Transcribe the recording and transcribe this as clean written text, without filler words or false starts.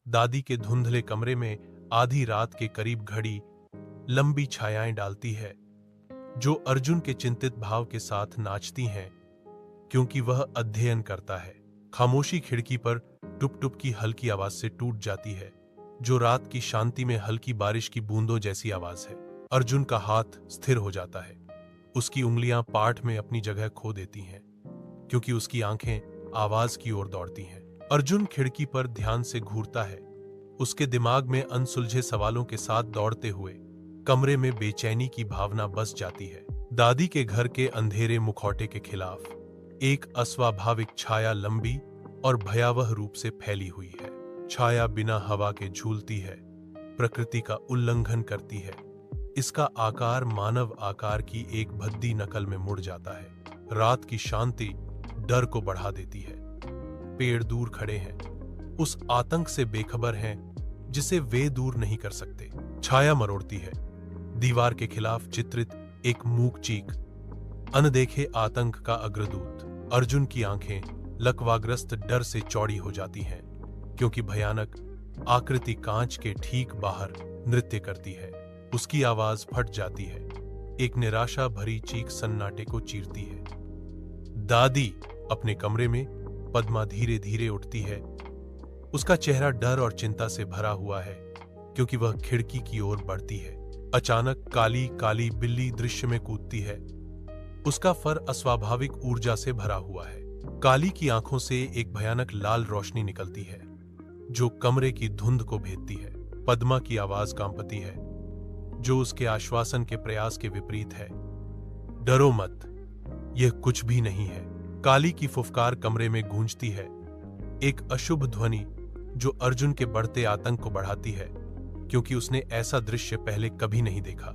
दादी के धुंधले कमरे में आधी रात के करीब घड़ी लंबी छायाएं डालती है, जो अर्जुन के चिंतित भाव के साथ नाचती हैं, क्योंकि वह अध्ययन करता है। खामोशी खिड़की पर टुप टुप की हल्की आवाज से टूट जाती है, जो रात की शांति में हल्की बारिश की बूंदों जैसी आवाज है। अर्जुन का हाथ स्थिर हो जाता है। उसकी उंगलियां पाठ में अपनी जगह खो देती हैं, क्योंकि उसकी आंखें आवाज की ओर दौड़ती हैं। अर्जुन खिड़की पर ध्यान से घूरता है, उसके दिमाग में अनसुलझे सवालों के साथ दौड़ते हुए कमरे में बेचैनी की भावना बस जाती है। दादी के घर के अंधेरे मुखौटे के खिलाफ एक अस्वाभाविक छाया लंबी और भयावह रूप से फैली हुई है। छाया बिना हवा के झूलती है, प्रकृति का उल्लंघन करती है। इसका आकार मानव आकार की एक भद्दी नकल में मुड़ जाता है। रात की शांति डर को बढ़ा देती है। पेड़ दूर खड़े हैं, उस आतंक से बेखबर हैं जिसे वे दूर नहीं कर सकते। छाया मरोड़ती है, दीवार के खिलाफ चित्रित एक मूक चीख, अनदेखे आतंक का अग्रदूत। अर्जुन की आंखें लकवाग्रस्त डर से चौड़ी हो जाती हैं, क्योंकि भयानक आकृति कांच के ठीक बाहर नृत्य करती है। उसकी आवाज फट जाती है, एक निराशा भरी चीख सन्नाटे को चीरती है। दादी अपने कमरे में पद्मा धीरे धीरे उठती है। उसका चेहरा डर और चिंता से भरा हुआ है, क्योंकि वह खिड़की की ओर बढ़ती है। अचानक काली काली बिल्ली दृश्य में कूदती है। उसका फर अस्वाभाविक ऊर्जा से भरा हुआ है। काली की आंखों से एक भयानक लाल रोशनी निकलती है, जो कमरे की धुंध को भेदती है। पद्मा की आवाज कांपती है, जो उसके आश्वासन के प्रयास के विपरीत है। डरो मत, यह कुछ भी नहीं है। काली की फुफकार कमरे में गूंजती है, एक अशुभ ध्वनि जो अर्जुन के बढ़ते आतंक को बढ़ाती है, क्योंकि उसने ऐसा दृश्य पहले कभी नहीं देखा।